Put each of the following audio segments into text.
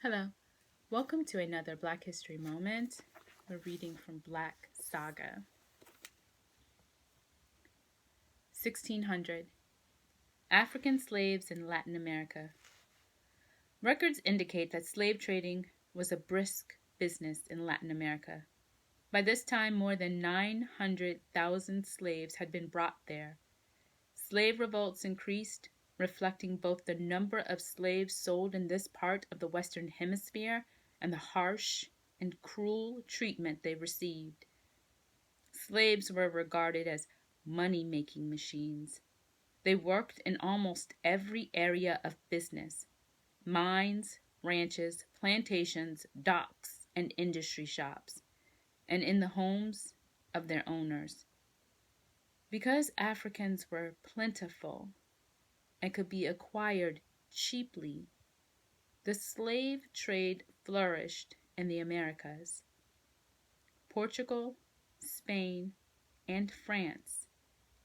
Hello. Welcome to another Black History Moment. We're reading from Black Saga. 1600. African slaves in Latin America. Records indicate that slave trading was a brisk business in Latin America. By this time, more than 900,000 slaves had been brought there. Slave revolts increased, reflecting both the number of slaves sold in this part of the Western Hemisphere and the harsh and cruel treatment they received. Slaves were regarded as money-making machines. They worked in almost every area of business: mines, ranches, plantations, docks, and industry shops, and in the homes of their owners. Because Africans were plentiful and could be acquired cheaply, the slave trade flourished in the Americas. Portugal, Spain, and France,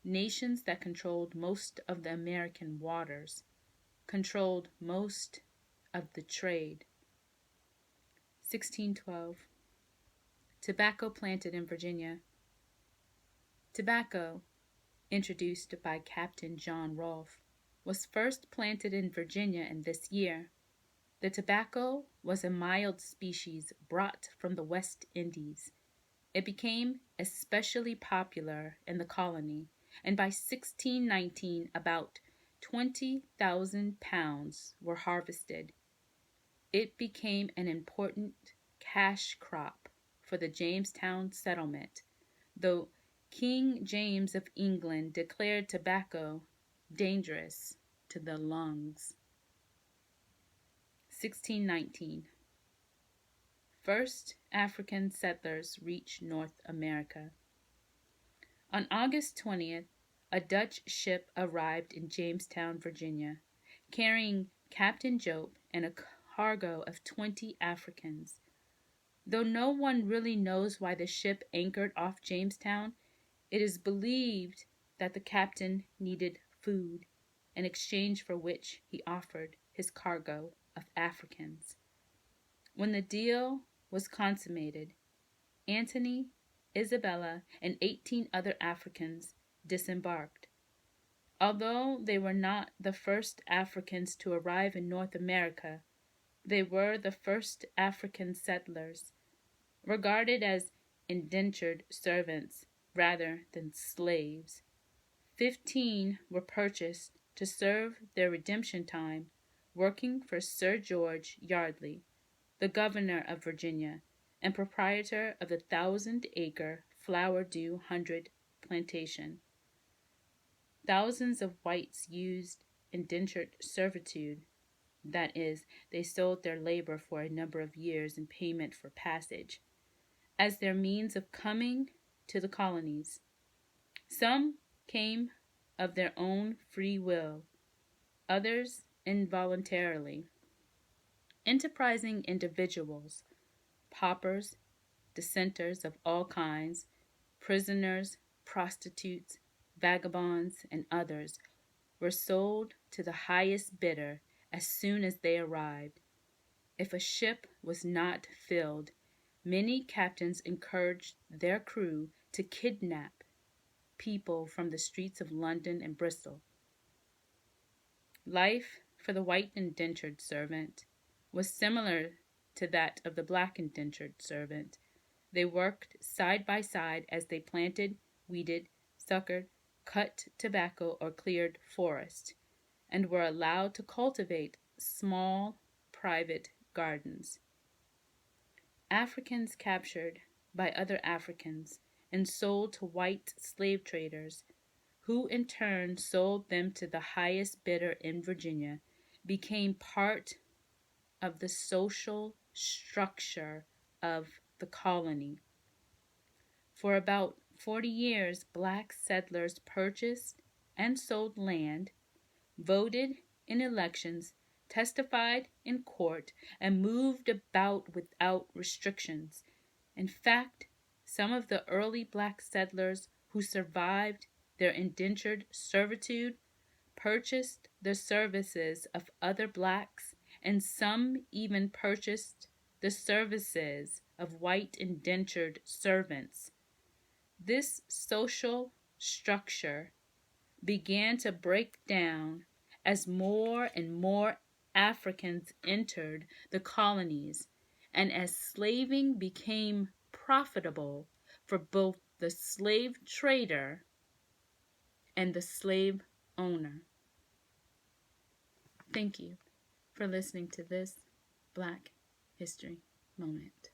nations that controlled most of the American waters, controlled most of the trade. 1612. Tobacco planted in Virginia. Tobacco, introduced by Captain John Rolfe, was first planted in Virginia in this year. The tobacco was a mild species brought from the West Indies. It became especially popular in the colony, and by 1619 about 20,000 pounds were harvested. It became an important cash crop for the Jamestown settlement, though King James of England declared tobacco dangerous to the lungs. 1619. First African settlers reach North America. On August 20th, a Dutch ship arrived in Jamestown, Virginia, carrying Captain Jope and a cargo of 20 Africans. Though no one really knows why the ship anchored off Jamestown, it is believed that the captain needed food, in exchange for which he offered his cargo of Africans. When the deal was consummated, Antony, Isabella, and 18 other Africans disembarked. Although they were not the first Africans to arrive in North America, they were the first African settlers, regarded as indentured servants rather than slaves. 15 were purchased to serve their redemption time, working for Sir George Yardley, the governor of Virginia and proprietor of the 1,000-acre Flowerdew Hundred plantation. Thousands of whites used indentured servitude, that is, they sold their labor for a number of years in payment for passage, as their means of coming to the colonies. Some came of their own free will, others involuntarily. Enterprising individuals, paupers, dissenters of all kinds, prisoners, prostitutes, vagabonds, and others, were sold to the highest bidder as soon as they arrived. If a ship was not filled, many captains encouraged their crew to kidnap people from the streets of London and Bristol. Life for the white indentured servant was similar to that of the black indentured servant. They worked side by side as they planted, weeded, suckered, cut tobacco, or cleared forest, and were allowed to cultivate small private gardens. Africans captured by other Africans and sold to white slave traders, who in turn sold them to the highest bidder in Virginia, became part of the social structure of the colony. For about 40 years, black settlers purchased and sold land, voted in elections, testified in court, and moved about without restrictions. In fact, some of the early black settlers who survived their indentured servitude purchased the services of other blacks and some even purchased the services of white indentured servants. This social structure began to break down as more and more Africans entered the colonies and as slaving became profitable for both the slave trader and the slave owner. Thank you for listening to this Black History Moment.